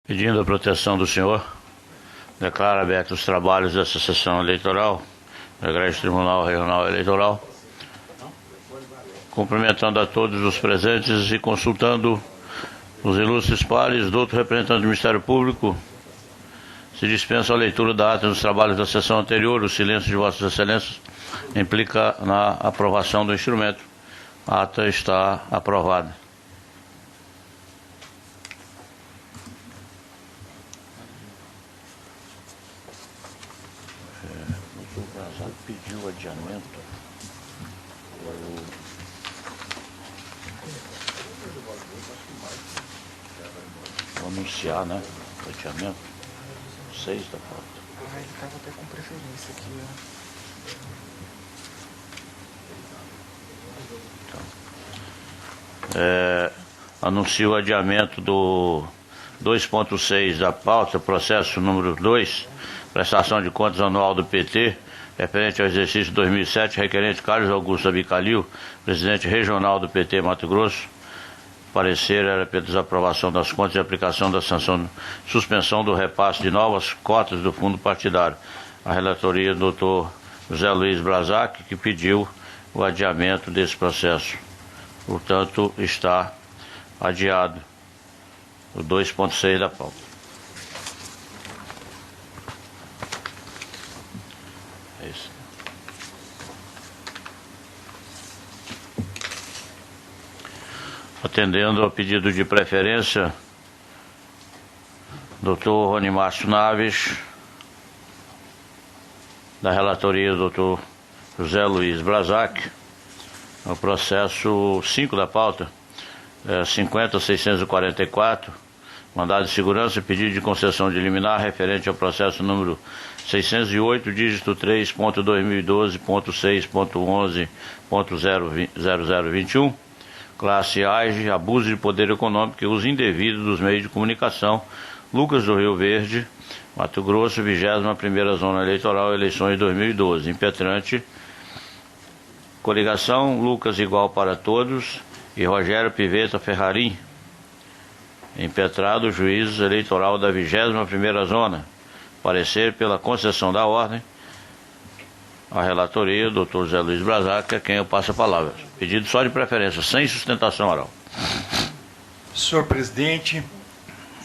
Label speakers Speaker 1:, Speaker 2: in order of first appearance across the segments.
Speaker 1: Pedindo a proteção do senhor, declaro abertos os trabalhos dessa sessão eleitoral, do Egresso Tribunal Regional Eleitoral, cumprimentando a todos os presentes e consultando os ilustres pares, doutor representante do Ministério Público. Se dispensa a leitura da ata dos trabalhos da sessão anterior, o silêncio de Vossas Excelências implica na aprovação do instrumento. A ata está aprovada. O Brazac pediu adiamento. Vou anunciar, né? O adiamento. 6 da pauta.
Speaker 2: Ah, ele estava até com preferência aqui,
Speaker 1: ó. Anuncio o adiamento do 2.6 da pauta, processo número 2, prestação de contas anual do PT, referente ao exercício 2007, requerente Carlos Augusto Abicalil, presidente regional do PT Mato Grosso. Parecer era pela desaprovação das contas e aplicação da sanção de suspensão do repasse de novas cotas do fundo partidário. A relatoria do Dr. José Luiz Brazac, que pediu o adiamento desse processo. Portanto, está adiado o 2.6 da pauta. É isso. Atendendo ao pedido de preferência, Dr. Rony Márcio Naves, da relatoria do Dr. José Luiz Brazac, no processo 5 da pauta, 50.644, mandado de segurança e pedido de concessão de liminar referente ao processo número 608, dígito 3.2012.6.11.0021, classe AIGE, abuso de poder econômico e uso indevido dos meios de comunicação, Lucas do Rio Verde, Mato Grosso, 21ª Zona Eleitoral, eleições 2012, impetrante, coligação, Lucas igual para todos e Rogério Piveta Ferrarim, impetrado, juiz eleitoral da 21ª Zona, parecer pela concessão da ordem, a relatoria, Dr. José Luiz Brazac, a quem eu passo a palavra. Pedido só de preferência, sem sustentação oral.
Speaker 3: Senhor presidente,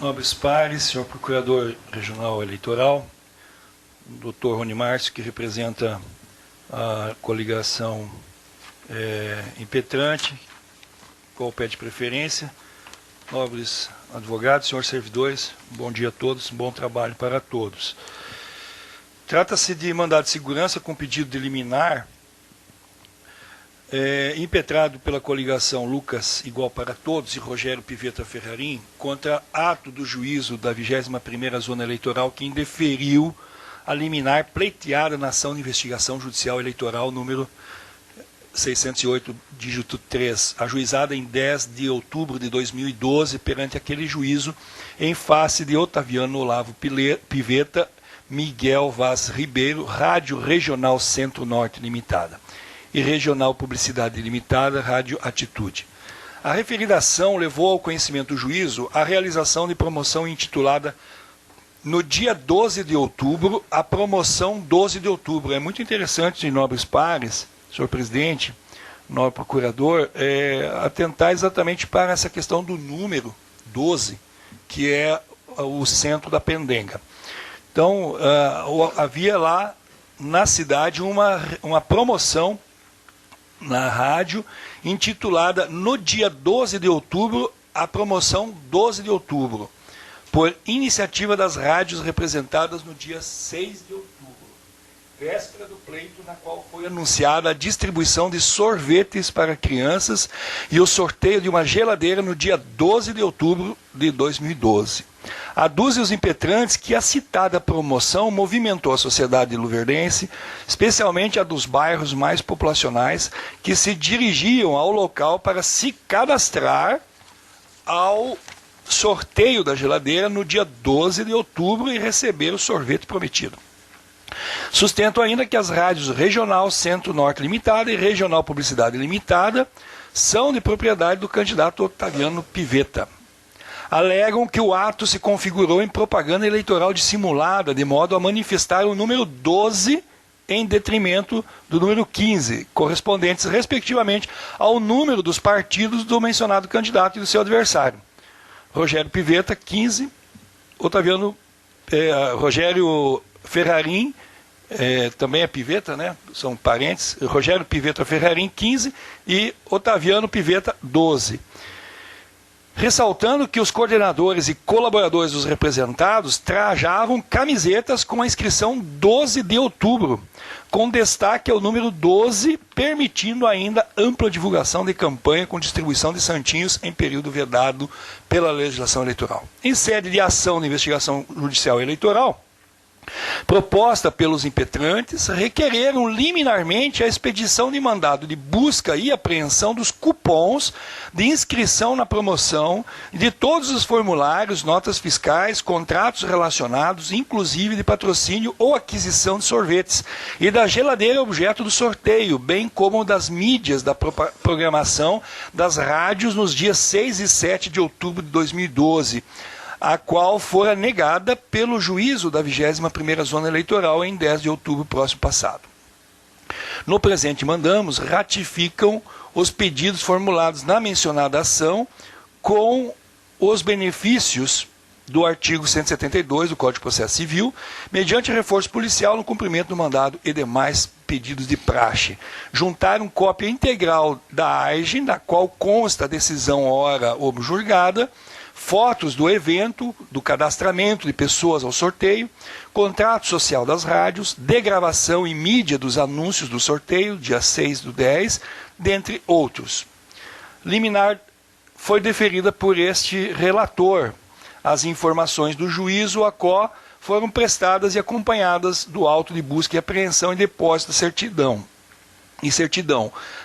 Speaker 3: nobres pares, senhor procurador regional eleitoral, doutor Rony Márcio, que representa a coligação impetrante, qual pede preferência, nobres advogados, senhores servidores, bom dia a todos, bom trabalho para todos. Trata-se de mandado de segurança com pedido de liminar impetrado pela coligação Lucas igual para todos e Rogério Piveta Ferrarim contra ato do juízo da 21ª Zona Eleitoral que indeferiu a liminar pleiteada na ação de investigação judicial eleitoral número 608, dígito 3, ajuizada em 10 de outubro de 2012 perante aquele juízo em face de Otaviano Olavo Piveta Miguel Vaz Ribeiro, Rádio Regional Centro-Norte Limitada e Regional Publicidade Limitada, Rádio Atitude. A referida ação levou ao conhecimento do juízo a realização de promoção intitulada no dia 12 de outubro, a promoção 12 de outubro. É muito interessante, nobres pares, senhor presidente, nobre procurador, atentar exatamente para essa questão do número 12, que é o centro da pendenga. Então, havia lá na cidade uma promoção na rádio intitulada no dia 12 de outubro, a promoção 12 de outubro, por iniciativa das rádios representadas no dia 6 de outubro, véspera do pleito, na qual foi anunciada a distribuição de sorvetes para crianças e o sorteio de uma geladeira no dia 12 de outubro de 2012. Aduzem os impetrantes que a citada promoção movimentou a sociedade luverdense, especialmente a dos bairros mais populacionais, que se dirigiam ao local para se cadastrar ao sorteio da geladeira no dia 12 de outubro e receber o sorvete prometido. Sustento ainda que as rádios Regional Centro-Norte Limitada e Regional Publicidade Limitada são de propriedade do candidato Otaviano Piveta. alegam que o ato se configurou em propaganda eleitoral dissimulada, de modo a manifestar o número 12 em detrimento do número 15, correspondentes, respectivamente, ao número dos partidos do mencionado candidato e do seu adversário. Rogério Pivetta, 15, Rogério Ferrarim, também é Pivetta, né? São parentes, Rogério Pivetta Ferrarim, 15, e Otaviano Pivetta, 12. Ressaltando que os coordenadores e colaboradores dos representados trajavam camisetas com a inscrição 12 de outubro, com destaque ao número 12, permitindo ainda ampla divulgação de campanha com distribuição de santinhos em período vedado pela legislação eleitoral. Em sede de ação de investigação judicial eleitoral, proposta pelos impetrantes, requereram liminarmente a expedição de mandado de busca e apreensão dos cupons de inscrição na promoção de todos os formulários, notas fiscais, contratos relacionados, inclusive de patrocínio ou aquisição de sorvetes, e da geladeira objeto do sorteio, bem como das mídias da programação das rádios nos dias 6 e 7 de outubro de 2012, a qual fora negada pelo juízo da 21ª Zona Eleitoral em 10 de outubro próximo passado. No presente mandamos, ratificam os pedidos formulados na mencionada ação com os benefícios do artigo 172 do Código de Processo Civil, mediante reforço policial no cumprimento do mandado e demais pedidos de praxe. Juntaram cópia integral da AIGE, na qual consta a decisão hora objurgada, fotos do evento, do cadastramento de pessoas ao sorteio, contrato social das rádios, degravação e mídia dos anúncios do sorteio, dia 6/10, dentre outros. Liminar foi deferida por este relator. As informações do juízo, a qual foram prestadas e acompanhadas do auto de busca e apreensão e depósito da certidão.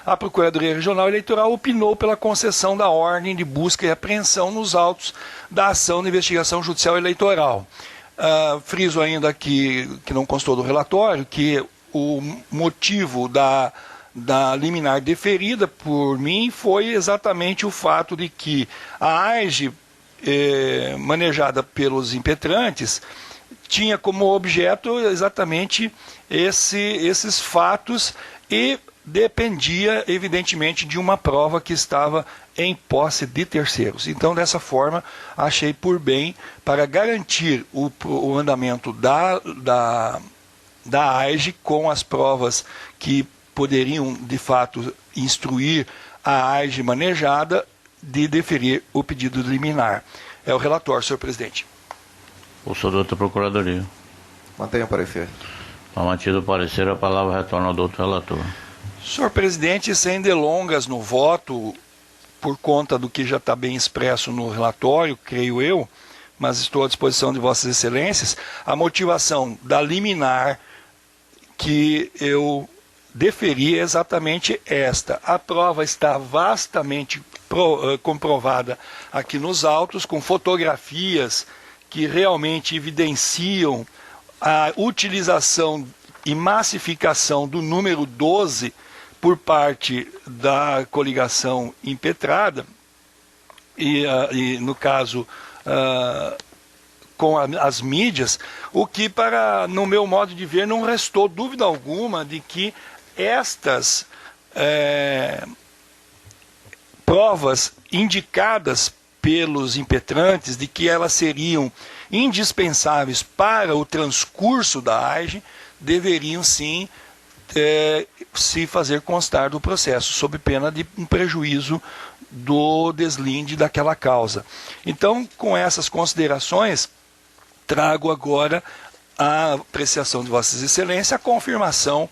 Speaker 3: A Procuradoria Regional Eleitoral opinou pela concessão da ordem de busca e apreensão nos autos da ação de investigação judicial eleitoral. Friso ainda que não constou do relatório, que o motivo da liminar deferida por mim foi exatamente o fato de que a AIGE, manejada pelos impetrantes, tinha como objeto exatamente esses fatos e dependia, evidentemente, de uma prova que estava em posse de terceiros. Então, dessa forma, achei por bem, para garantir o andamento da AIGE com as provas que poderiam, de fato, instruir a AIGE manejada, de deferir o pedido de liminar. É o relator, senhor presidente.
Speaker 1: O senhor doutor Procuradoria.
Speaker 4: Mantenha o parecer.
Speaker 1: Mantido o parecer, a palavra retorna ao doutor relator.
Speaker 3: Senhor presidente, sem delongas no voto, por conta do que já está bem expresso no relatório, creio eu, mas estou à disposição de vossas excelências, a motivação da liminar que eu deferi é exatamente esta. A prova está vastamente comprovada aqui nos autos, com fotografias que realmente evidenciam a utilização e massificação do número 12 por parte da coligação impetrada, e no caso, com as mídias, o que, no meu modo de ver, não restou dúvida alguma de que estas provas indicadas pelos impetrantes, de que elas seriam indispensáveis para o transcurso da AIGE, deveriam sim se fazer constar do processo, sob pena de um prejuízo do deslinde daquela causa. Então, com essas considerações, trago agora a apreciação de Vossas Excelências, a confirmação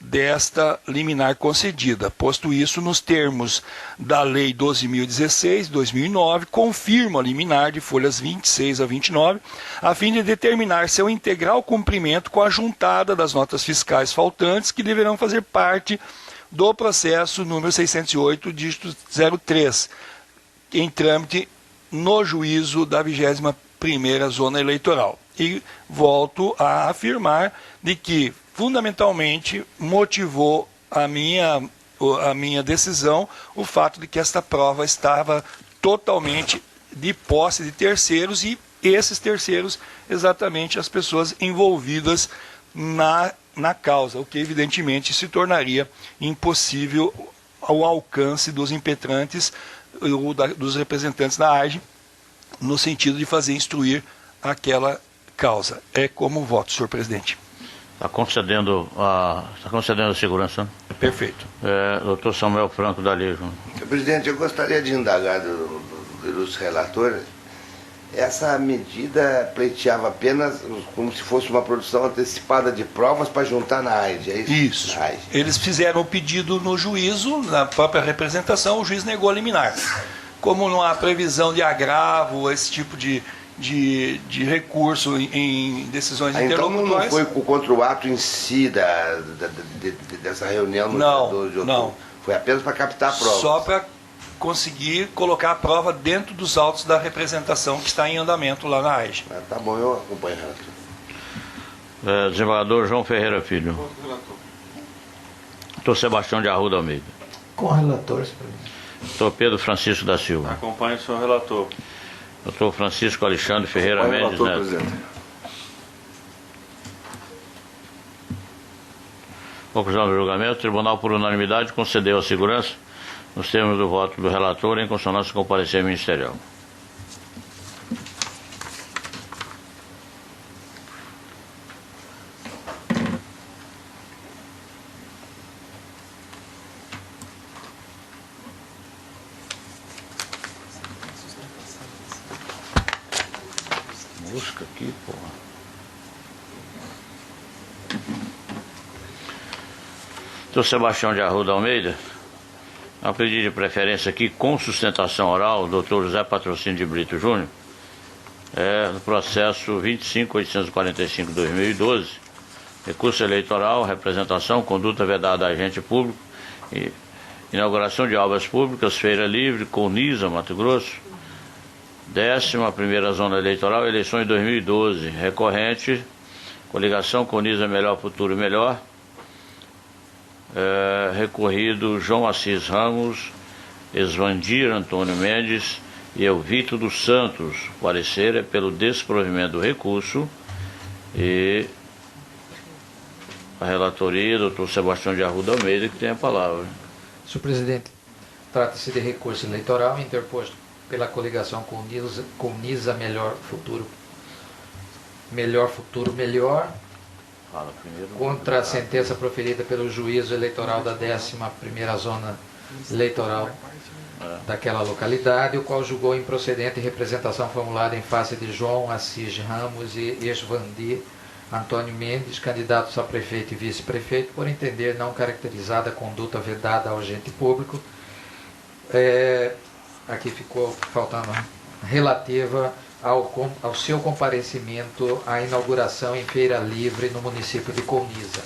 Speaker 3: desta liminar concedida. Posto isso, nos termos da Lei 12.016/2009, confirmo a liminar de folhas 26 a 29, a fim de determinar seu integral cumprimento com a juntada das notas fiscais faltantes, que deverão fazer parte do processo número 608, dígito 03, em trâmite no juízo da 21ª Zona Eleitoral. E volto a afirmar de que, fundamentalmente, motivou a minha decisão o fato de que esta prova estava totalmente de posse de terceiros, e esses terceiros exatamente as pessoas envolvidas na causa, o que evidentemente se tornaria impossível ao alcance dos impetrantes ou dos representantes da AGE, no sentido de fazer instruir aquela causa. É como voto, senhor presidente.
Speaker 1: Está concedendo a segurança?
Speaker 3: Perfeito.
Speaker 1: Doutor Samuel Franco da Liga.
Speaker 5: Senhor presidente, eu gostaria de indagar do ilustre relator. Essa medida pleiteava apenas como se fosse uma produção antecipada de provas para juntar na AIDE, é isso?
Speaker 3: Isso.
Speaker 5: Na AIDE.
Speaker 3: Eles fizeram o pedido no juízo, na própria representação, o juiz negou a liminar. Como não há previsão de agravo, esse tipo de recurso em decisões
Speaker 5: Então
Speaker 3: interlocutórias...
Speaker 5: não foi contra o ato em si dessa reunião no dia 12 de outubro?
Speaker 3: Não.
Speaker 5: Foi apenas para captar a prova?
Speaker 3: Só para conseguir colocar a prova dentro dos autos da representação que está em andamento lá na AIGE.
Speaker 5: Tá bom, eu acompanho.
Speaker 1: Desembargador João Ferreira Filho. Doutor Sebastião de Arruda Almeida.
Speaker 2: Com o relator, senhor presidente.
Speaker 1: Doutor Pedro Francisco da Silva.
Speaker 6: Acompanhe o senhor relator.
Speaker 1: Doutor Francisco Alexandre Ferreira
Speaker 5: Acompanho o
Speaker 1: Mendes
Speaker 5: relator,
Speaker 1: Neto.
Speaker 5: presidente.
Speaker 1: Conclusão do julgamento. O tribunal, por unanimidade, concedeu a segurança nos termos do voto do relator, em consonância com o parecer ministerial. Busca aqui, porra. Doutor Sebastião de Arruda Almeida. A pedido de preferência aqui, com sustentação oral, doutor José Patrocínio de Brito Júnior, no processo 25.845/2012, recurso eleitoral, representação, conduta vedada a agente público, inauguração de obras públicas, Feira Livre, Colniza, Mato Grosso, 11ª Zona Eleitoral, eleições 2012, recorrente, coligação Colniza Melhor Futuro Melhor, recorrido João Assis Ramos, Esvandir Antônio Mendes e Elvito dos Santos. O parecer é pelo desprovimento do recurso, e a relatoria, doutor Sebastião de Arruda Almeida, que tem a palavra.
Speaker 7: Senhor presidente, trata-se de recurso eleitoral interposto pela coligação Colniza Melhor Futuro Melhor,
Speaker 1: Fala primeiro.
Speaker 7: contra a sentença proferida pelo juízo eleitoral da 11ª Zona Eleitoral daquela localidade, o qual julgou improcedente representação formulada em face de João Assis Ramos e Esvandir Antônio Mendes, candidatos a prefeito e vice-prefeito, por entender não caracterizada a conduta vedada ao agente público. Aqui ficou faltando relativa ao seu comparecimento à inauguração em Feira Livre no município de Colniza.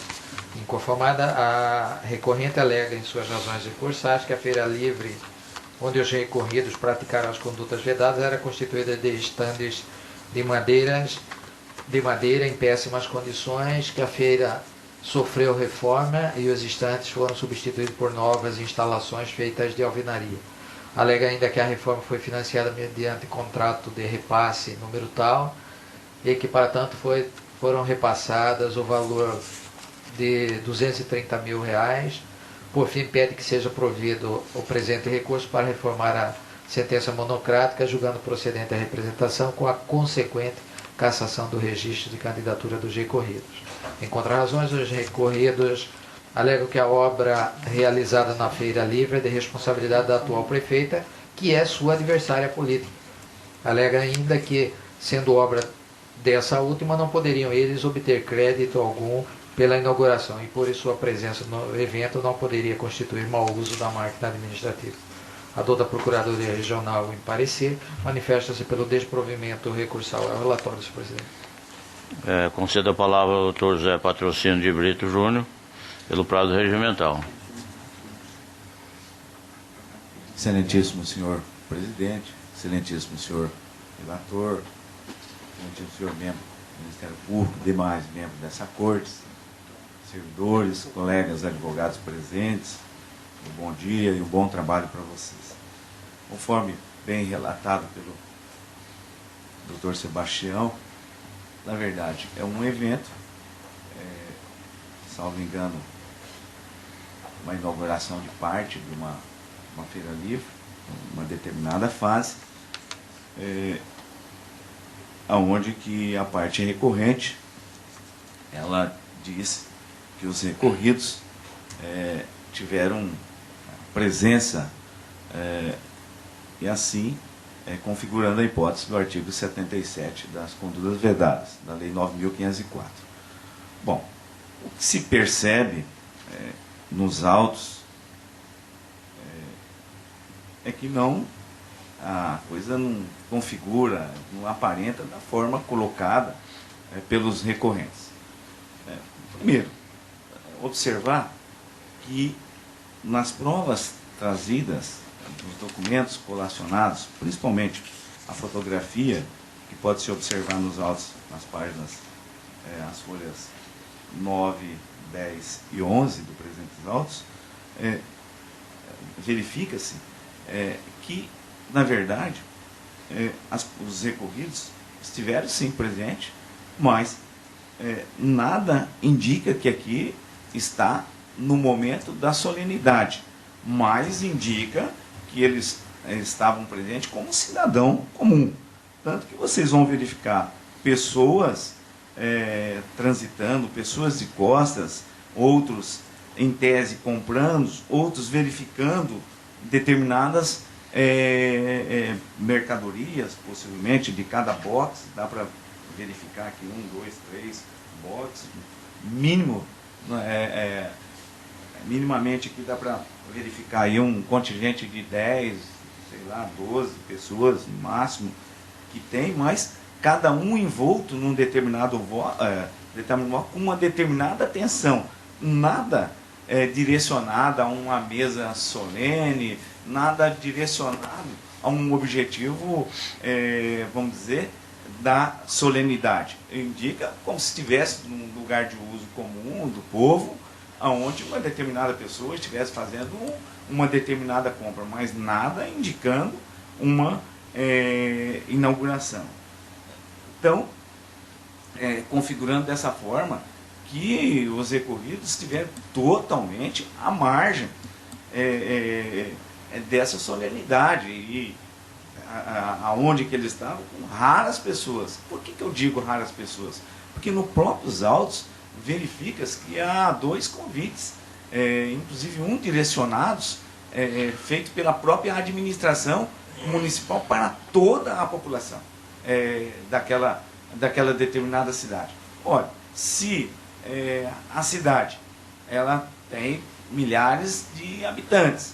Speaker 7: Inconformada, a recorrente alega em suas razões recursais que a Feira Livre, onde os recorridos praticaram as condutas vedadas, era constituída de estandes de madeira em péssimas condições, que a feira sofreu reforma e os estandes foram substituídos por novas instalações feitas de alvenaria. Alega ainda que a reforma foi financiada mediante contrato de repasse número tal e que, para tanto, foram repassadas o valor de R$230 mil. Por fim, pede que seja provido o presente recurso para reformar a sentença monocrática, julgando procedente a representação com a consequente cassação do registro de candidatura dos recorridos. Em contrarrazões, os recorridos alegam que a obra realizada na Feira Livre é de responsabilidade da atual prefeita, que é sua adversária política. Alega ainda que, sendo obra dessa última, não poderiam eles obter crédito algum pela inauguração e, por isso, sua presença no evento não poderia constituir mau uso da máquina administrativa. A dor da Procuradoria Regional, em parecer, manifesta-se pelo desprovimento recursal ao relatório, senhor presidente.
Speaker 1: Concedo a palavra ao doutor José Patrocínio de Brito Júnior, pelo prazo regimental.
Speaker 8: Excelentíssimo senhor presidente, excelentíssimo senhor relator, excelentíssimo senhor membro do Ministério Público, demais membros dessa corte, servidores, colegas advogados presentes, um bom dia e um bom trabalho para vocês. Conforme bem relatado pelo Dr. Sebastião. Na verdade, é um evento, salvo engano, uma inauguração de parte de uma feira livre, uma determinada fase, aonde que a parte recorrente, ela diz que os recorridos tiveram presença e assim configurando a hipótese do artigo 77 das condutas vedadas, da Lei 9.504. Bom, o que se percebe nos autos é que a coisa não configura, não aparenta da forma colocada pelos recorrentes. Primeiro, observar que nas provas trazidas, dos documentos colacionados, principalmente a fotografia, que pode se observar nos autos, nas páginas, as folhas 9, 10 e 11 do presentes autos, verifica-se que, na verdade, os recorridos estiveram sim presentes, mas nada indica que aqui está no momento da solenidade, mas indica que eles estavam presentes como cidadão comum. Tanto que vocês vão verificar pessoas transitando, pessoas de costas, outros em tese comprando, outros verificando determinadas mercadorias, possivelmente de cada box. Dá para verificar aqui 1, 2, 3 boxes, mínimo, minimamente aqui dá para verificar aí um contingente de 10, sei lá, 12 pessoas no máximo que tem, mas cada um envolto num determinado com uma determinada atenção, nada direcionado a uma mesa solene, nada direcionado a um objetivo, vamos dizer, da solenidade. Indica como se estivesse num lugar de uso comum do povo, aonde uma determinada pessoa estivesse fazendo uma determinada compra, mas nada indicando uma inauguração. Então, configurando dessa forma que os recorridos estiveram totalmente à margem dessa solenidade e aonde que eles estavam, com raras pessoas. Por que eu digo raras pessoas? Porque nos próprios autos verifica-se que há 2 convites, inclusive um direcionados, feito pela própria administração municipal para toda a população daquela determinada cidade. Olha, se a cidade ela tem milhares de habitantes,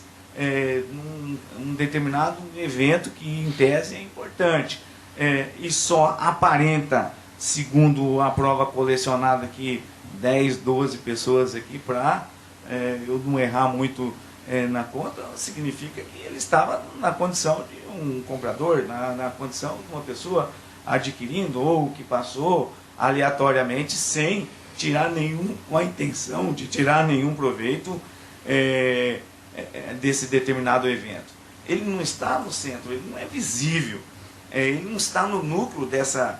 Speaker 8: um determinado evento que em tese é importante, e só aparenta, segundo a prova colecionada aqui, 10, 12 pessoas aqui, para eu não errar muito na conta, significa que ele estava na condição de um comprador, na condição de uma pessoa adquirindo, ou que passou aleatoriamente sem tirar com a intenção de tirar nenhum proveito desse determinado evento. Ele não está no centro, ele não é visível, ele não está no núcleo dessa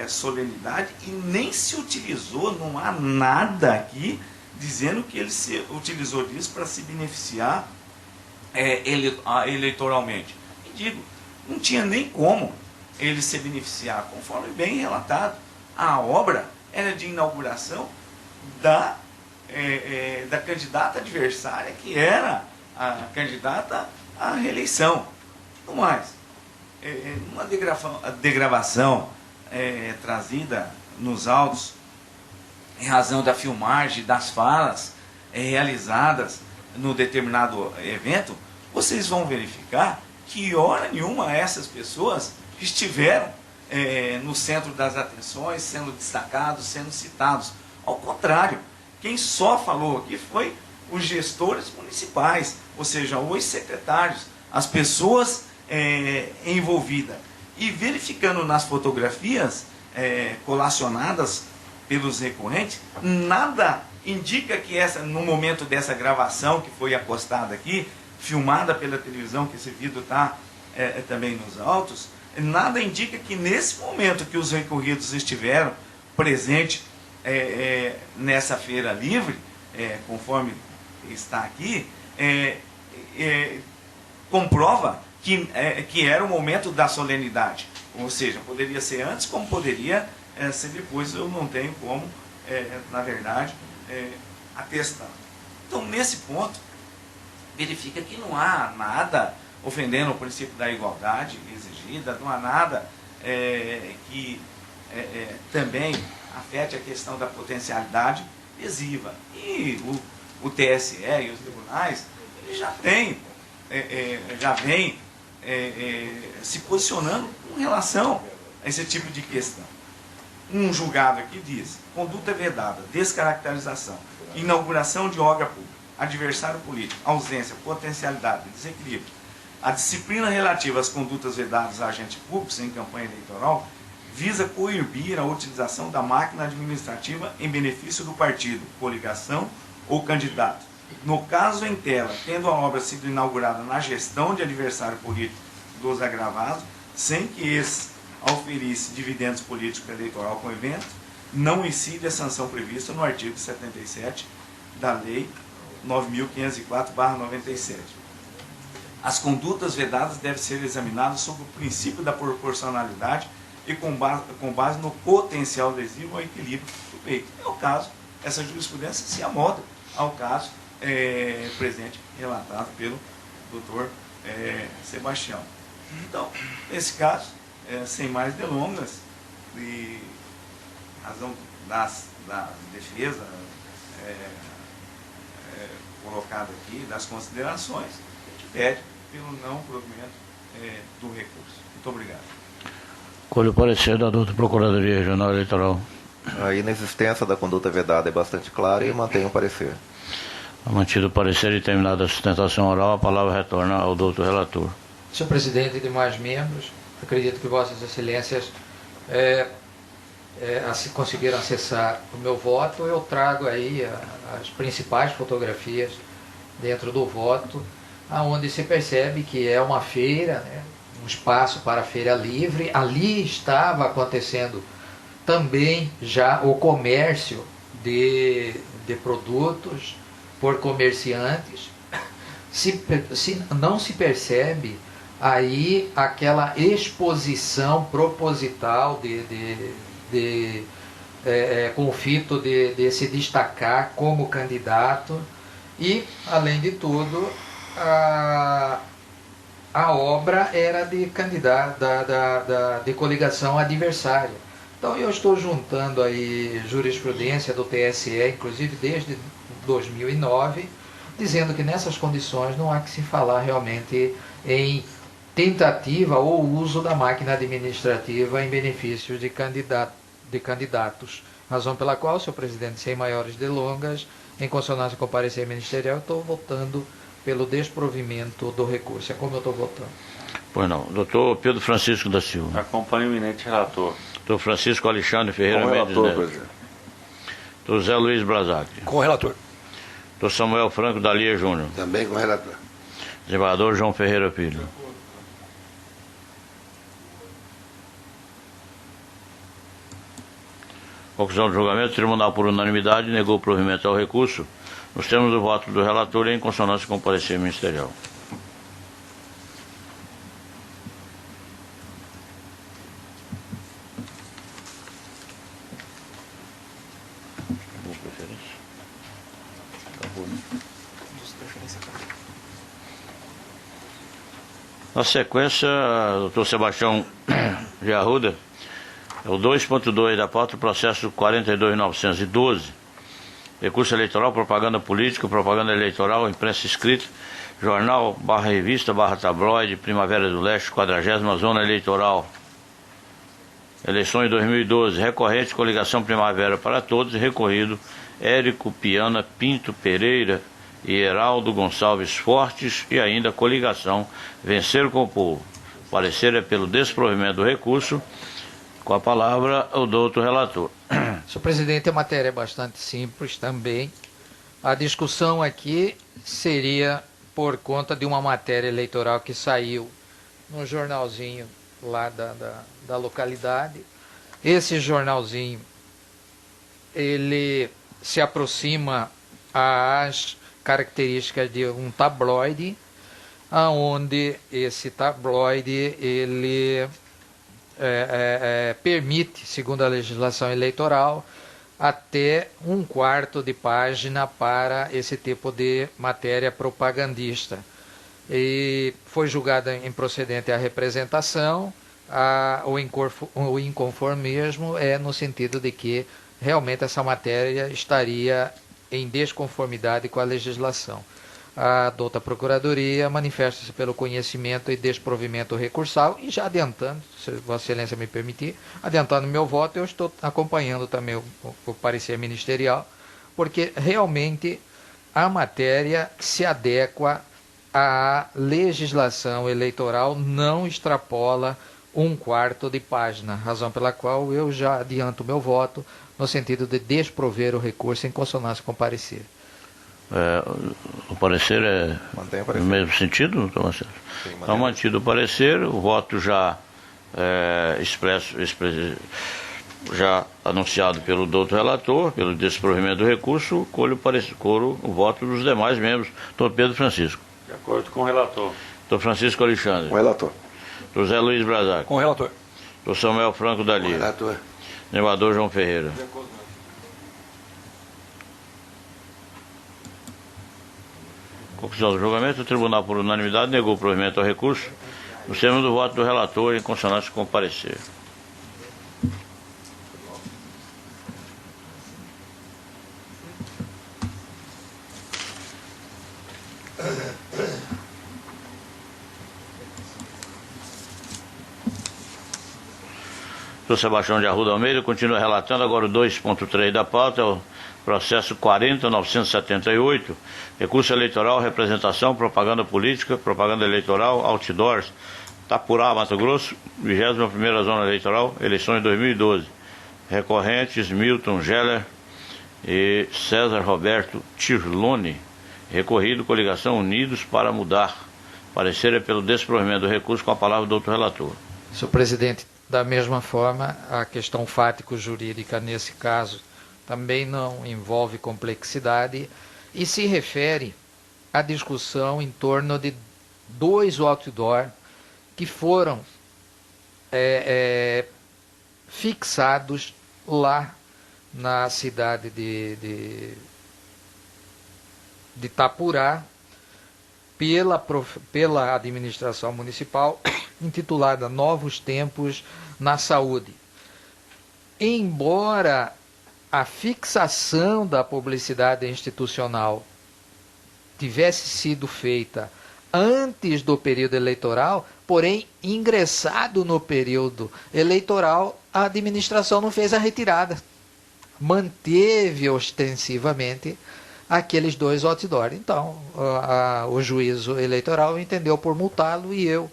Speaker 8: solenidade e nem se utilizou, não há nada aqui dizendo que ele se utilizou disso para se beneficiar eleitoralmente. E digo, não tinha nem como ele se beneficiar, conforme bem relatado. A obra era de inauguração da candidata adversária, que era a candidata à reeleição. No mais, uma degravação trazida nos autos, em razão da filmagem das falas realizadas no determinado evento, vocês vão verificar que hora nenhuma essas pessoas estiveram no centro das atenções, sendo destacados, sendo citados. Ao contrário, quem só falou aqui foi os gestores municipais, ou seja, os secretários, as pessoas envolvidas. E verificando nas fotografias colacionadas pelos recorrentes, nada indica que no momento dessa gravação que foi apostada aqui, filmada pela televisão, que esse vídeo está também nos autos, nada indica que nesse momento que os recorridos estiveram presentes nessa feira livre, conforme está aqui, comprova que era o momento da solenidade. Ou seja, poderia ser antes, como poderia ser depois, eu não tenho como, na verdade, atestar. Então, nesse ponto, verifica que não há nada ofendendo o princípio da igualdade exigida, não há nada que também afete a questão da potencialidade lesiva. E o TSE e os tribunais, eles já vêm se posicionando com relação a esse tipo de questão. Um julgado aqui diz: conduta vedada, descaracterização, inauguração de obra pública, adversário político, ausência, potencialidade, desequilíbrio. A disciplina relativa às condutas vedadas a agentes públicos em campanha eleitoral visa coibir a utilização da máquina administrativa em benefício do partido, coligação ou candidato. No caso em tela, tendo a obra sido inaugurada na gestão de adversário político dos agravados, sem que esse auferisse dividendos políticos eleitoral com o evento, não incide a sanção prevista no artigo 77 da Lei 9.504/97. As condutas vedadas devem ser examinadas sob o princípio da proporcionalidade e com base no potencial lesivo ao equilíbrio do peito. É o caso, essa jurisprudência se amoda ao caso presente relatado pelo doutor Sebastião. Então, nesse caso, sem mais delongas, e razão da defesa colocada aqui, das considerações, a gente pede pelo não provimento do recurso. Muito obrigado.
Speaker 1: Colho o parecer da doutora Procuradoria Regional Eleitoral.
Speaker 4: A inexistência da conduta vedada é bastante clara e mantenho o parecer.
Speaker 1: Mantido o parecer e terminada a sustentação oral, a palavra retorna ao doutor relator.
Speaker 7: Senhor presidente e demais membros, acredito que vossas excelências conseguiram acessar o meu voto. Eu trago aí as principais fotografias dentro do voto, aonde se percebe que é uma feira, né, um espaço para feira livre. Ali estava acontecendo também já o comércio de produtos por comerciantes. Não se percebe aí aquela exposição proposital com o fito de se destacar como candidato e, além de tudo, a obra era de candidato de coligação adversária. Então eu estou juntando aí jurisprudência do TSE, inclusive desde 2009, dizendo que nessas condições não há que se falar realmente em tentativa ou uso da máquina administrativa em benefício de candidatos. Razão pela qual, senhor presidente, sem maiores delongas, em consonância com o parecer ministerial, estou votando pelo desprovimento do recurso. É como eu estou votando.
Speaker 1: Pois não. Doutor Pedro Francisco da Silva.
Speaker 6: Acompanho o eminente relator.
Speaker 1: Doutor Francisco Alexandre Ferreira
Speaker 6: Com
Speaker 1: Mendes
Speaker 6: relator,
Speaker 1: Neto.
Speaker 6: presidente.
Speaker 1: Doutor Zé Luiz Brazac.
Speaker 3: Com o relator.
Speaker 1: Doutor Samuel Franco Dalia Júnior.
Speaker 5: Também com o relator.
Speaker 1: Desembargador João Ferreira Filho. Conclusão do julgamento, o tribunal, por unanimidade, negou o provimento ao recurso, nos termos do voto do relator e em consonância com o parecer ministerial. Na sequência, doutor Sebastião de Arruda, é o 2.2 da pauta, processo 42.912, recurso eleitoral, propaganda política, propaganda eleitoral, imprensa escrita, jornal, /revista, /tabloide, Primavera do Leste, 40ª Zona Eleitoral, eleições 2012, recorrente, coligação Primavera para Todos, recorrido, Érico Piana Pinto Pereira e Heraldo Gonçalves Fortes, e ainda coligação Vencer com o Povo. O parecer é pelo desprovimento do recurso. Com a palavra, o doutor relator.
Speaker 7: Senhor presidente, a matéria é bastante simples também. A discussão aqui seria por conta de uma matéria eleitoral que saiu no jornalzinho lá da localidade. Esse jornalzinho, ele se aproxima às características de um tabloide, aonde esse tabloide ele permite, segundo a legislação eleitoral, até 1/4 de página para esse tipo de matéria propagandista. E foi julgada improcedente a representação. O inconformismo é no sentido de que realmente essa matéria estaria em desconformidade com a legislação. A douta Procuradoria manifesta-se pelo conhecimento e desprovimento recursal, e já adiantando, se Vossa Excelência me permitir, adiantando meu voto, eu estou acompanhando também o parecer ministerial, porque realmente a matéria se adequa à legislação eleitoral, não extrapola 1/4 de página, razão pela qual eu já adianto meu voto no sentido de desprover o recurso em consonância com o parecer.
Speaker 1: O parecer é
Speaker 4: Mantém o parecer.
Speaker 1: no mesmo sentido, doutor Marcelo?
Speaker 4: Sim, mantém.
Speaker 1: Então, mantido o parecer, o voto já já anunciado pelo doutor relator, pelo desprovimento do recurso, colho o voto dos demais membros. Doutor Pedro Francisco.
Speaker 6: De acordo com o relator.
Speaker 1: Doutor Francisco Alexandre.
Speaker 4: Com o relator.
Speaker 1: Doutor Zé Luiz Brazac.
Speaker 3: Com o relator.
Speaker 1: Doutor Samuel Franco da Lira.
Speaker 5: Relator.
Speaker 1: Desembargador João Ferreira. Conclusão do julgamento, o tribunal, por unanimidade, negou o provimento ao recurso, no termo do voto do relator, em consonância com o parecer. Doutor Sebastião de Arruda Almeida continua relatando agora o 2.3 da pauta, é o processo 40.978, recurso eleitoral, representação, propaganda política, propaganda eleitoral, outdoors, Tapurá, Mato Grosso, 21ª Zona Eleitoral, eleições 2012. Recorrentes Milton Geller e César Roberto Tirlone. Recorrido, coligação Unidos para Mudar. Parecer é pelo desprovimento do recurso, com a palavra do doutor relator.
Speaker 7: Senhor presidente, da mesma forma, a questão fático-jurídica nesse caso também não envolve complexidade e se refere à discussão em torno de 2 outdoor que foram fixados lá na cidade de Itapurá pela administração municipal, intitulada Novos Tempos na Saúde. Embora a fixação da publicidade institucional tivesse sido feita antes do período eleitoral, porém, ingressado no período eleitoral, a administração não fez a retirada. Manteve ostensivamente aqueles 2 outdoor. Então, o juízo eleitoral entendeu por multá-lo e eu,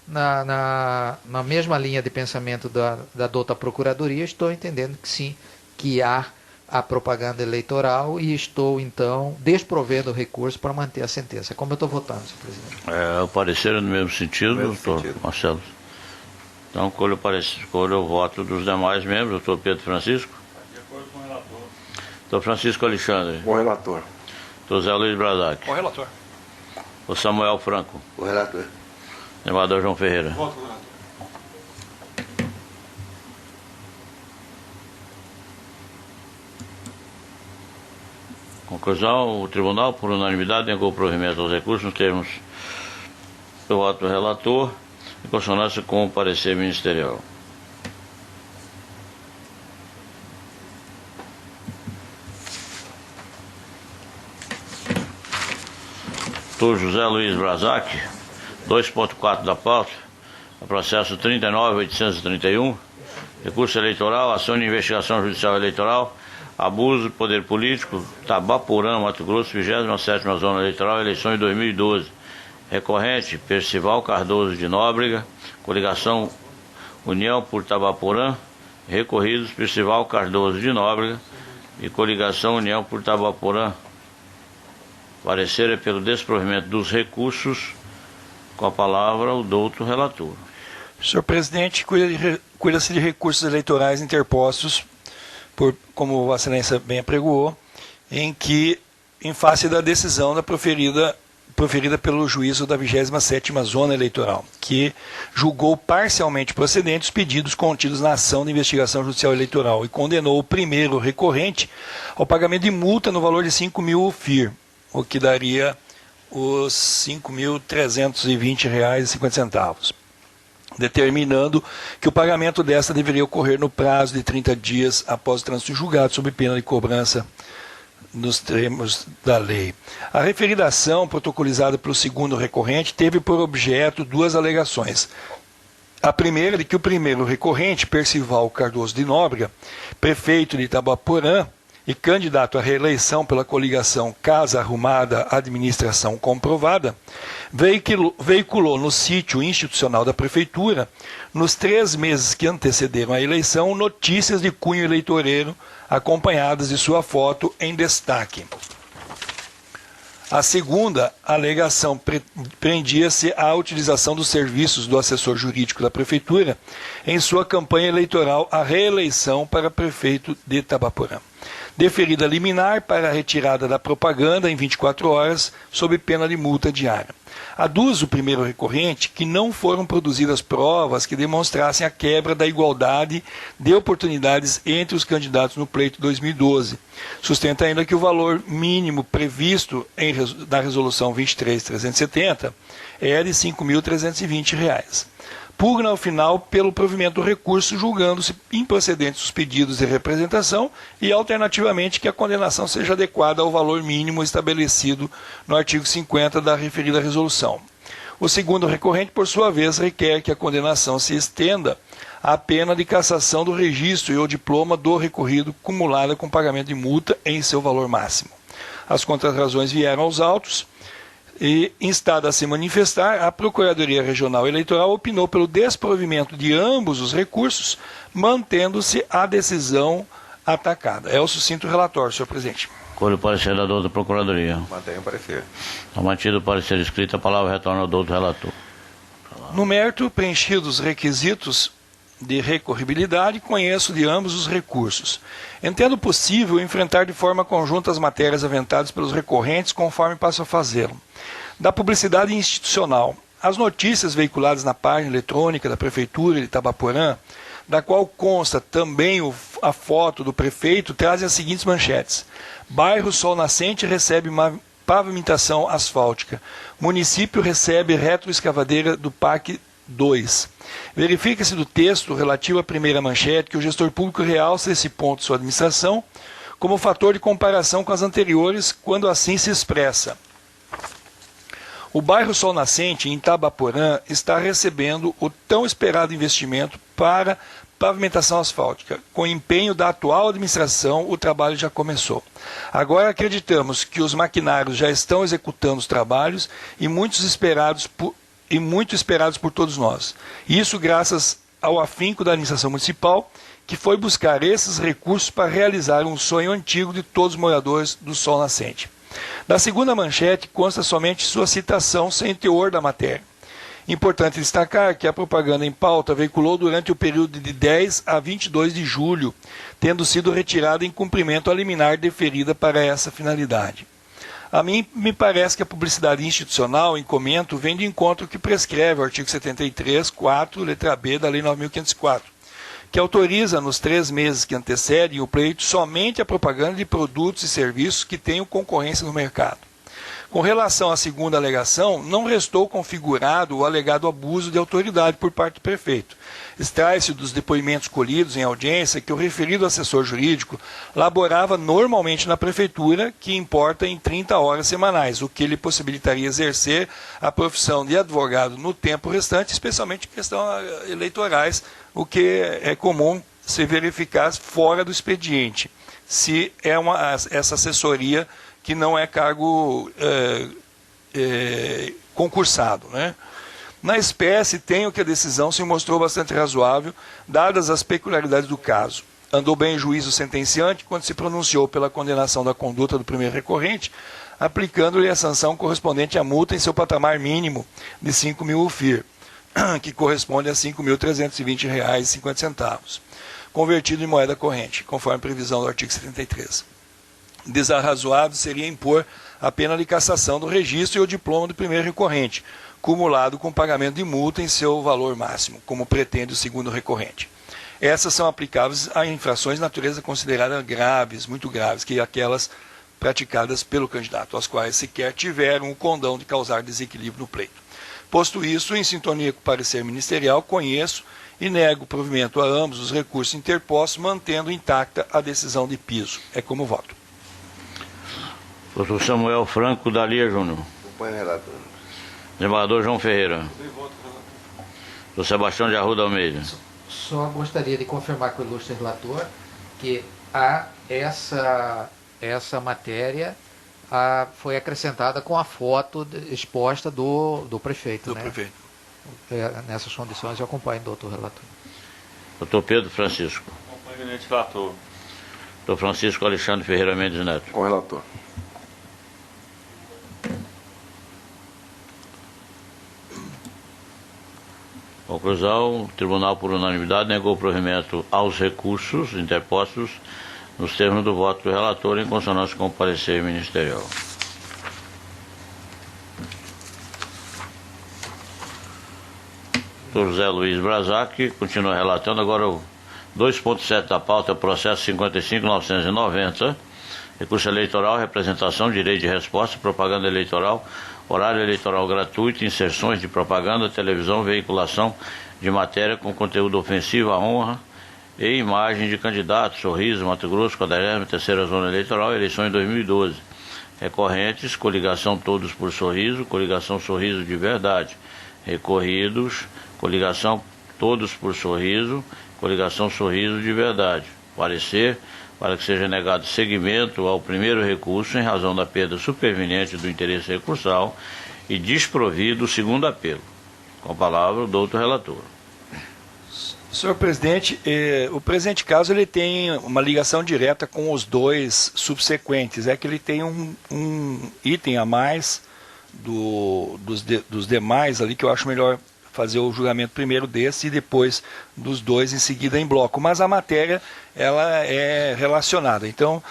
Speaker 7: na mesma linha de pensamento da douta Procuradoria, estou entendendo que sim, que há a propaganda eleitoral e estou, então, desprovendo o recurso para manter a sentença. Como eu estou votando, senhor presidente?
Speaker 1: O parecer é no mesmo sentido, doutor Marcelo? Então, colho o voto dos demais membros, doutor Pedro Francisco.
Speaker 6: De acordo com o relator.
Speaker 1: Doutor Francisco Alexandre.
Speaker 4: Com o relator.
Speaker 1: Doutor Zé Luiz Brazac.
Speaker 3: Com o relator.
Speaker 1: Doutor Samuel Franco.
Speaker 5: O relator.
Speaker 1: Desembargador João Ferreira.
Speaker 6: Voto com o relator.
Speaker 1: Conclusão, o tribunal, por unanimidade, negou o provimento aos recursos nos termos do voto do relator, em consonância com o parecer ministerial. Doutor José Luiz Brazac, 2.4 da pauta, processo 39.831, recurso eleitoral, ação de investigação judicial eleitoral, abuso do poder político, Tabaporã, Mato Grosso, 27ª Zona Eleitoral, eleições 2012. Recorrente, Percival Cardoso de Nóbrega, coligação União por Tabaporã, recorridos, Percival Cardoso de Nóbrega e coligação União por Tabaporã. Parecer é pelo desprovimento dos recursos, com a palavra o doutor relator.
Speaker 3: Senhor presidente, cuida-se de recursos eleitorais interpostos, como Vossa Excelência bem apregoou, em face da decisão proferida pelo juízo da 27ª Zona Eleitoral, que julgou parcialmente procedentes os pedidos contidos na ação de investigação judicial eleitoral e condenou o primeiro recorrente ao pagamento de multa no valor de 5.000 UFIR, o que daria os R$ 5.320,50, determinando que o pagamento desta deveria ocorrer no prazo de 30 dias após o trânsito julgado, sob pena de cobrança nos termos da lei. A referida ação, protocolizada pelo segundo recorrente, teve por objeto duas alegações. A primeira de que o primeiro recorrente, Percival Cardoso de Nóbrega, prefeito de Itabaporã e candidato à reeleição pela coligação Casa Arrumada, Administração Comprovada, veiculou no sítio institucional da Prefeitura, nos 3 meses que antecederam a eleição, notícias de cunho eleitoreiro acompanhadas de sua foto em destaque. A segunda alegação prendia-se à utilização dos serviços do assessor jurídico da Prefeitura em sua campanha eleitoral à reeleição para prefeito de Itabaporã. Deferida liminar para a retirada da propaganda em 24 horas, sob pena de multa diária. Aduz o primeiro recorrente que não foram produzidas provas que demonstrassem a quebra da igualdade de oportunidades entre os candidatos no pleito 2012. Sustenta ainda que o valor mínimo previsto na Resolução 23.370 é de R$ 5.320. Pugna ao final pelo provimento do recurso, julgando-se improcedentes os pedidos de representação e, alternativamente, que a condenação seja adequada ao valor mínimo estabelecido no artigo 50 da referida resolução. O segundo recorrente, por sua vez, requer que a condenação se estenda à pena de cassação do registro e ou diploma do recorrido cumulada com pagamento de multa em seu valor máximo. As contrarrazões vieram aos autos. E, instada a se manifestar, a Procuradoria Regional Eleitoral opinou pelo desprovimento de ambos os recursos, mantendo-se a decisão atacada. É o sucinto relatório, senhor presidente.
Speaker 1: Acolho o parecer da doutora Procuradoria.
Speaker 4: Mantenha o parecer.
Speaker 1: Está mantido o parecer escrito, a palavra retorna ao doutor relator.
Speaker 3: No mérito, preenchidos os requisitos de recorribilidade, conheço de ambos os recursos. Entendo possível enfrentar de forma conjunta as matérias aventadas pelos recorrentes, conforme passo a fazê-lo. Da publicidade institucional. As notícias veiculadas na página eletrônica da Prefeitura de Itabaporã, da qual consta também a foto do prefeito, trazem as seguintes manchetes. Bairro Sol Nascente recebe uma pavimentação asfáltica. Município recebe retroescavadeira do PAC 2. Verifica-se do texto relativo à primeira manchete que o gestor público realça esse ponto de sua administração como fator de comparação com as anteriores, quando assim se expressa. O bairro Sol Nascente, em Itabaporã, está recebendo o tão esperado investimento para pavimentação asfáltica. Com o empenho da atual administração, o trabalho já começou. Agora acreditamos que os maquinários já estão executando os trabalhos e muito esperados por todos nós. Isso graças ao afinco da administração municipal, que foi buscar esses recursos para realizar um sonho antigo de todos os moradores do Sol Nascente. Da segunda manchete consta somente sua citação sem teor da matéria. Importante destacar que a propaganda em pauta veiculou durante o período de 10 a 22 de julho, tendo sido retirada em cumprimento à liminar deferida para essa finalidade. A mim me parece que a publicidade institucional em comento vem de encontro que prescreve o artigo 73, 4, letra B da Lei 9.504, que autoriza nos 3 meses que antecedem o pleito somente a propaganda de produtos e serviços que tenham concorrência no mercado. Com relação à segunda alegação, não restou configurado o alegado abuso de autoridade por parte do prefeito. Extrai-se dos depoimentos colhidos em audiência que o referido assessor jurídico laborava normalmente na prefeitura, que importa em 30 horas semanais, o que lhe possibilitaria exercer a profissão de advogado no tempo restante, especialmente em questões eleitorais, o que é comum se verificar fora do expediente, se é essa assessoria que não é cargo concursado, né? Na espécie, tenho que a decisão se mostrou bastante razoável, dadas as peculiaridades do caso. Andou bem o juízo sentenciante quando se pronunciou pela condenação da conduta do primeiro recorrente, aplicando-lhe a sanção correspondente à multa em seu patamar mínimo de 5.000 UFIR. que corresponde a R$ 5.320,50, convertido em moeda corrente, conforme a previsão do artigo 73. Desarrazoado seria impor a pena de cassação do registro e o diploma do primeiro recorrente, cumulado com pagamento de multa em seu valor máximo, como pretende o segundo recorrente. Essas são aplicáveis a infrações de natureza considerada graves, muito graves, que aquelas praticadas pelo candidato, as quais sequer tiveram o condão de causar desequilíbrio no pleito. Posto isso, em sintonia com o parecer ministerial, conheço e nego provimento a ambos os recursos interpostos, mantendo intacta a decisão de piso. É como voto.
Speaker 1: Doutor Samuel Franco Dalia Júnior.
Speaker 5: Acompanho o relator.
Speaker 1: Desembargador João Ferreira. Doutor Sebastião de Arruda Almeida.
Speaker 7: Só gostaria de confirmar com o ilustre relator que essa matéria foi acrescentada com a foto exposta do prefeito.
Speaker 3: Do
Speaker 7: né?
Speaker 3: prefeito.
Speaker 7: Nessas condições eu acompanho o doutor relator.
Speaker 1: Doutor Pedro Francisco.
Speaker 6: Acompanho o gabinete relator.
Speaker 1: Doutor Francisco Alexandre Ferreira Mendes Neto.
Speaker 4: Com o relator.
Speaker 1: Conclusão, o Tribunal, por unanimidade, negou o provimento aos recursos interpostos nos termos do voto do relator, em consonância com o parecer ministerial. Doutor José Luiz Brazac continua relatando agora o 2.7 da pauta, processo 55.990, recurso eleitoral, representação, direito de resposta, propaganda eleitoral, horário eleitoral gratuito, inserções de propaganda, televisão, veiculação de matéria com conteúdo ofensivo à honra e imagem de candidatos, Sorriso, Mato Grosso, 43ª Zona Eleitoral, eleição em 2012. Recorrentes, coligação Todos por Sorriso, coligação Sorriso de Verdade. Recorridos, coligação Todos por Sorriso, coligação Sorriso de Verdade. Parecer para que seja negado seguimento ao primeiro recurso em razão da perda superveniente do interesse recursal e desprovido o segundo apelo. Com a palavra o doutor relator.
Speaker 3: Senhor presidente, o presente caso ele tem uma ligação direta com os dois subsequentes. É que ele tem um item a mais dos demais ali, que eu acho melhor fazer o julgamento primeiro desse e depois dos dois em seguida em bloco. Mas a matéria ela é relacionada. Então,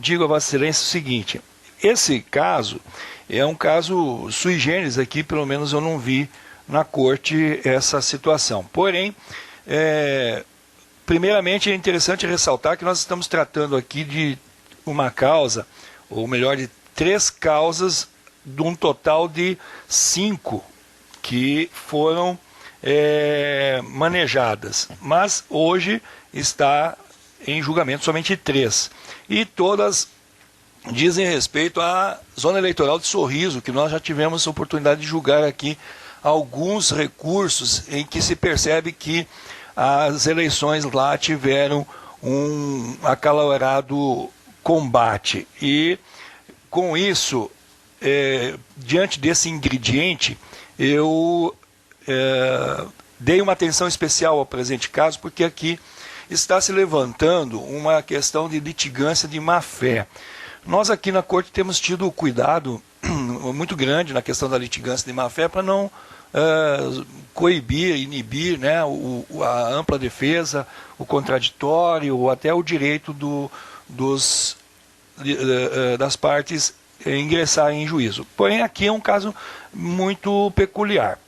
Speaker 3: digo a Vossa Excelência o seguinte: esse caso é um caso sui generis aqui, pelo menos eu não vi na corte essa situação. Porém, primeiramente é interessante ressaltar que nós estamos tratando aqui de uma causa, ou melhor, de 3 causas, de um total de 5 que foram manejadas. Mas hoje está em julgamento somente 3. E todas dizem respeito à zona eleitoral de Sorriso, que nós já tivemos a oportunidade de julgar aqui alguns recursos em que se percebe que as eleições lá tiveram um acalorado combate. E com isso, diante desse ingrediente, eu dei uma atenção especial ao presente caso, porque aqui está se levantando uma questão de litigância de má-fé. Nós aqui na Corte temos tido cuidado muito grande na questão da litigância de má-fé para não coibir, inibir, né, a ampla defesa, o contraditório, ou até o direito das partes ingressarem em juízo. Porém, aqui é um caso muito peculiar.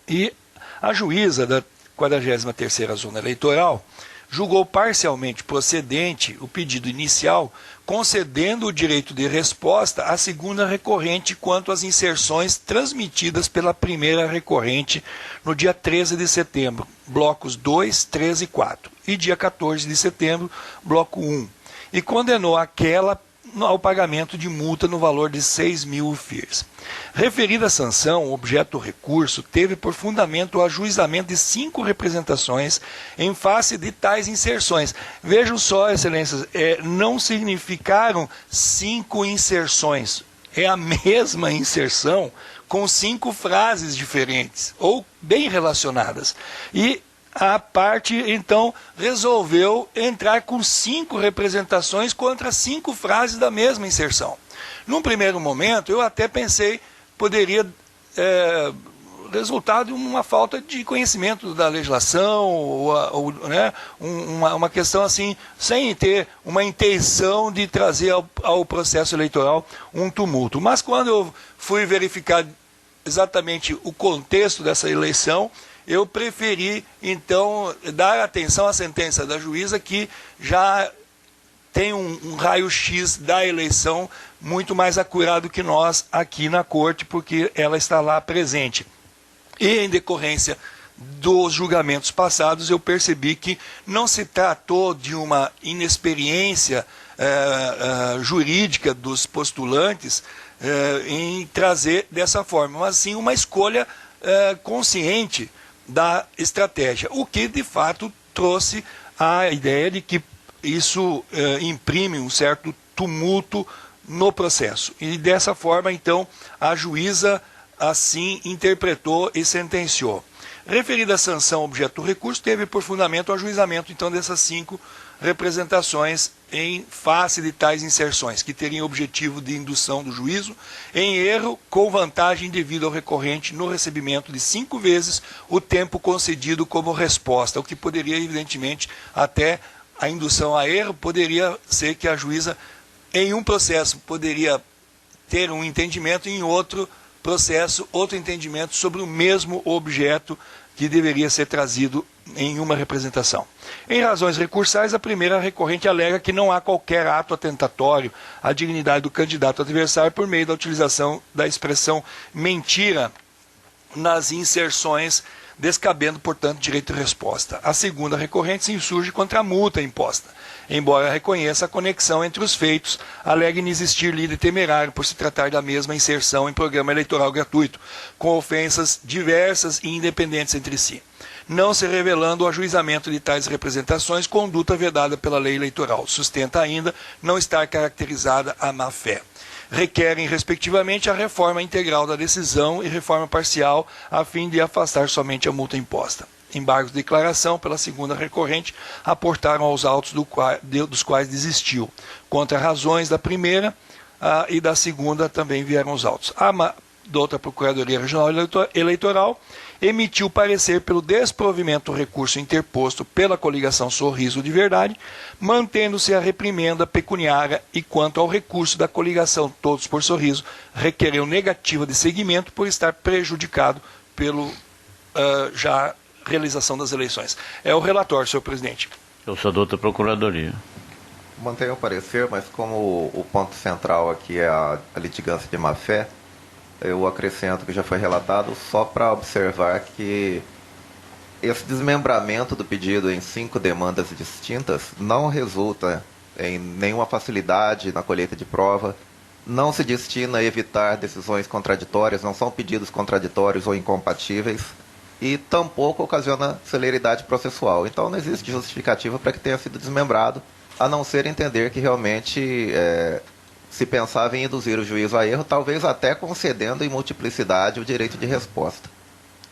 Speaker 3: E a juíza da 43ª Zona Eleitoral julgou parcialmente procedente o pedido inicial, concedendo o direito de resposta à segunda recorrente quanto às inserções transmitidas pela primeira recorrente no dia 13 de setembro, blocos 2, 3 e 4, e dia 14 de setembro, bloco 1, e condenou aquela ao pagamento de multa no valor de 6.000 UFIRs. Referida sanção, o objeto do recurso teve por fundamento o ajuizamento de 5 representações em face de tais inserções. Vejam só, excelências, não significaram 5 inserções, é a mesma inserção com 5 frases diferentes, ou bem relacionadas. E a parte, então, resolveu entrar com 5 representações contra 5 frases da mesma inserção. Num primeiro momento, eu até pensei, poderia resultado de uma falta de conhecimento da legislação, né, uma questão assim, sem ter uma intenção de trazer ao processo eleitoral um tumulto. Mas quando eu fui verificar exatamente o contexto dessa eleição, eu preferi, então, dar atenção à sentença da juíza, que já tem um raio-x da eleição muito mais acurado que nós aqui na corte, porque ela está lá presente. E em decorrência dos julgamentos passados, eu percebi que não se tratou de uma inexperiência jurídica dos postulantes em trazer dessa forma, mas sim uma escolha consciente da estratégia, o que de fato trouxe a ideia de que isso imprime um certo tumulto no processo. E dessa forma, então, a juíza assim interpretou e sentenciou. Referida a sanção objeto do recurso, teve por fundamento o ajuizamento, então, dessas 5 representações em face de tais inserções, que teriam objetivo de indução do juízo em erro com vantagem devido ao recorrente no recebimento de 5 vezes o tempo concedido como resposta, o que poderia, evidentemente, até a indução a erro, poderia ser que a juíza, em um processo, poderia ter um entendimento, e em outro processo, outro entendimento sobre o mesmo objeto que deveria ser trazido em uma representação. Em razões recursais, a primeira recorrente alega que não há qualquer ato atentatório à dignidade do candidato adversário por meio da utilização da expressão mentira nas inserções, descabendo, portanto, direito de resposta. A segunda recorrente se insurge contra a multa imposta, embora reconheça a conexão entre os feitos, alega inexistir lide temerário por se tratar da mesma inserção em programa eleitoral gratuito, com ofensas diversas e independentes entre si, não se revelando o ajuizamento de tais representações conduta vedada pela lei eleitoral. Sustenta ainda não estar caracterizada a má-fé. Requerem, respectivamente, a reforma integral da decisão e reforma parcial, a fim de afastar somente a multa imposta. Embargos de declaração pela segunda recorrente aportaram aos autos dos quais desistiu. Contra razões da primeira e da segunda também vieram os autos. A outra Procuradoria Regional Eleitoral emitiu parecer pelo desprovimento do recurso interposto pela coligação Sorriso de Verdade, mantendo-se a reprimenda pecuniária, e quanto ao recurso da coligação Todos por Sorriso, requereu negativa de seguimento por estar prejudicado pelo já realização das eleições. É o relatório, senhor presidente.
Speaker 1: Eu sou da outra Procuradoria.
Speaker 4: Mantenho o parecer, mas como o ponto central aqui é a litigância de má-fé, eu acrescento que já foi relatado só para observar que esse desmembramento do pedido em 5 demandas distintas não resulta em nenhuma facilidade na colheita de prova, não se destina a evitar decisões contraditórias, não são pedidos contraditórios ou incompatíveis, e tampouco ocasiona celeridade processual. Então não existe justificativa para que tenha sido desmembrado, a não ser entender que realmente se pensava em induzir o juízo a erro, talvez até concedendo em multiplicidade o direito de resposta.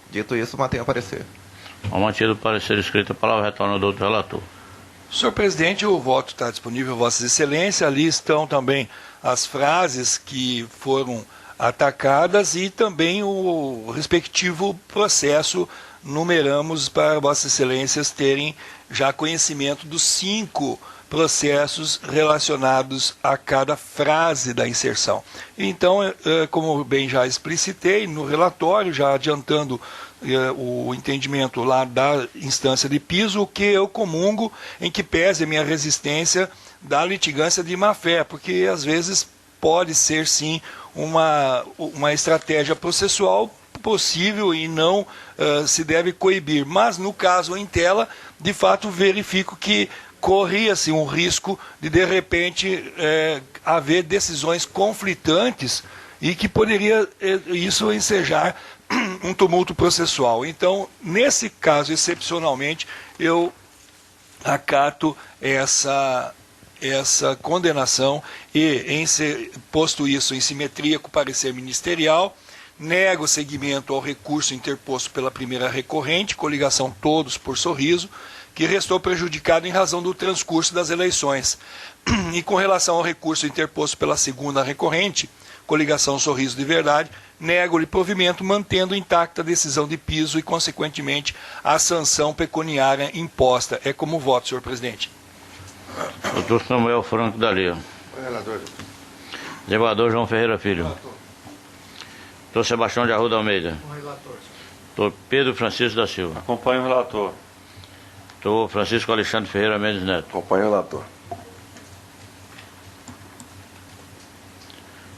Speaker 4: Dito isso, mantenho o parecer.
Speaker 1: Ao mantido o parecer escrito, a palavra retorna do outro relator.
Speaker 3: Senhor presidente, o voto está disponível, Vossas Excelências. Ali estão também as frases que foram atacadas e também o respectivo processo. Numeramos para Vossas Excelências terem já conhecimento dos 5 processos relacionados a cada frase da inserção. Então, como bem já explicitei no relatório, já adiantando o entendimento lá da instância de piso, o que eu comungo, em que pese a minha resistência da litigância de má-fé, porque às vezes pode ser sim uma estratégia processual possível e não se deve coibir. Mas no caso em tela, de fato verifico que corria-se um risco de repente, haver decisões conflitantes e que poderia isso ensejar um tumulto processual. Então, nesse caso, excepcionalmente, eu acato essa condenação e, posto isso em simetria com o parecer ministerial, nego seguimento ao recurso interposto pela primeira recorrente, coligação Todos por Sorriso, que restou prejudicado em razão do transcurso das eleições. E com relação ao recurso interposto pela segunda recorrente, coligação Sorriso de Verdade, nego-lhe provimento, mantendo intacta a decisão de piso e, consequentemente, a sanção pecuniária imposta. É como voto, senhor presidente.
Speaker 1: Doutor Samuel Franco Dalia.
Speaker 5: Relator.
Speaker 1: Desembargador João Ferreira Filho. Doutor Sebastião de Arruda Almeida. Doutor Pedro Francisco da Silva.
Speaker 6: Acompanho o relator.
Speaker 1: Doutor Francisco Alexandre Ferreira Mendes Neto.
Speaker 9: Acompanho o relator.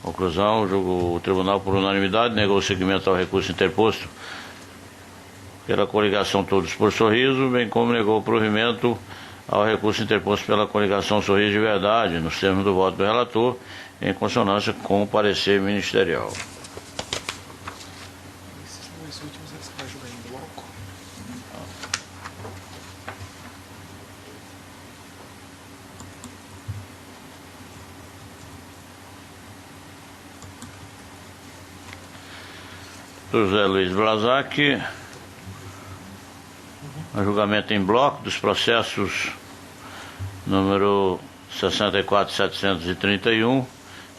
Speaker 1: Conclusão, o tribunal, por unanimidade, negou o seguimento ao recurso interposto pela coligação Todos por Sorriso, bem como negou o provimento ao recurso interposto pela coligação Sorriso de Verdade, nos termos do voto do relator, em consonância com o parecer ministerial. José Luiz Blazac, julgamento em bloco dos processos número 64.731,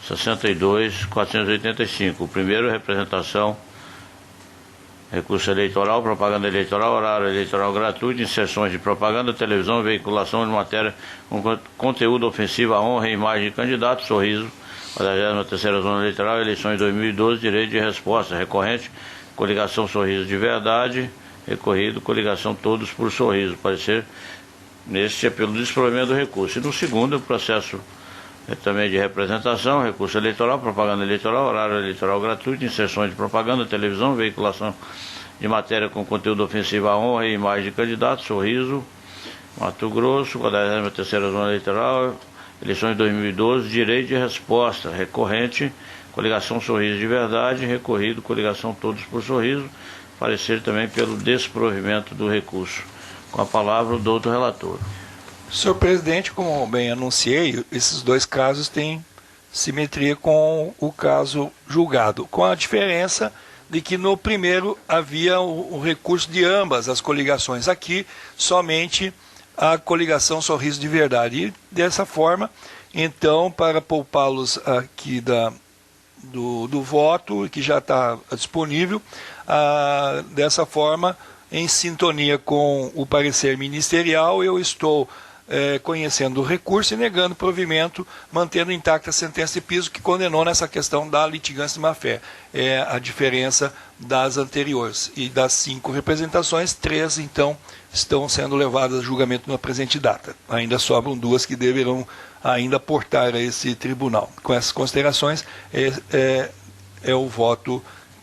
Speaker 1: 62.485. O primeiro, representação, recurso eleitoral, propaganda eleitoral, horário eleitoral gratuito, inserções de propaganda, televisão, veiculação de matéria com conteúdo ofensivo à honra e imagem de candidato, Sorriso, 43ª Zona Eleitoral, eleições 2012, direito de resposta, recorrente, coligação Sorriso de Verdade, recorrido, coligação Todos por Sorriso, parecer neste é pelo desprovimento do recurso. E no segundo, o processo também de representação, recurso eleitoral, propaganda eleitoral, horário eleitoral gratuito, inserções de propaganda, televisão, veiculação de matéria com conteúdo ofensivo à honra e imagem de candidato, Sorriso, Mato Grosso, 43ª Zona Eleitoral, eleições 2012, direito de resposta, recorrente, coligação Sorriso de Verdade, recorrido, coligação Todos por Sorriso, parecer também pelo desprovimento do recurso. Com a palavra o doutor relator.
Speaker 3: Senhor presidente, como bem anunciei, esses dois casos têm simetria com o caso julgado, com a diferença de que no primeiro havia o recurso de ambas as coligações, aqui somente a coligação Sorriso de Verdade. E dessa forma, então, para poupá-los aqui do voto, que já está disponível, dessa forma, em sintonia com o parecer ministerial, eu estou conhecendo o recurso e negando provimento, mantendo intacta a sentença de piso que condenou nessa questão da litigância de má-fé. É a diferença das anteriores. E das 5 representações, 3, então, estão sendo levadas a julgamento na presente data. Ainda sobram 2 que deverão ainda portar a esse tribunal. Com essas considerações, é o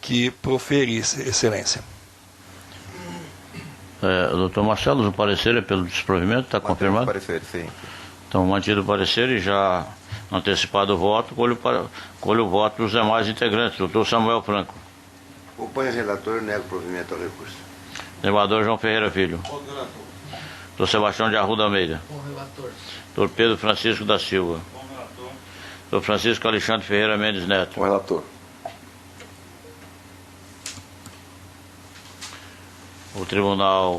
Speaker 3: que proferi, Excelência.
Speaker 1: Doutor Marcelo, o parecer é pelo desprovimento, está confirmado?
Speaker 4: Parecer, sim.
Speaker 1: Então, mantido o parecer e já antecipado o voto, colho o voto dos demais integrantes. Doutor Samuel Franco.
Speaker 5: Acompanho o relator e nego provimento ao recurso.
Speaker 1: Desembargador João Ferreira Filho. Doutor Sebastião de Arruda Almeida. Doutor Pedro Francisco da Silva. Doutor Francisco Alexandre Ferreira Mendes Neto.
Speaker 9: Com o relator.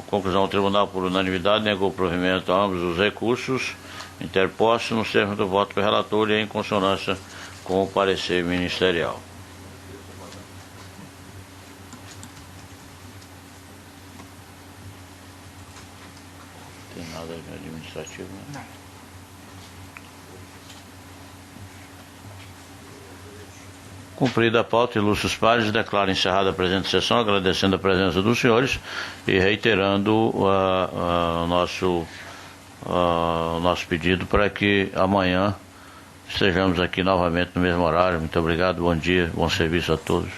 Speaker 1: Conclusão, o tribunal por unanimidade negou provimento a ambos os recursos interpostos nos termos do voto do relator e em consonância com o parecer ministerial. Não tem nada administrativo, né? Não. Cumprida a pauta, ilustres pares, declaro encerrada a presente sessão, agradecendo a presença dos senhores e reiterando o nosso pedido para que amanhã estejamos aqui novamente no mesmo horário. Muito obrigado, bom dia, bom serviço a todos.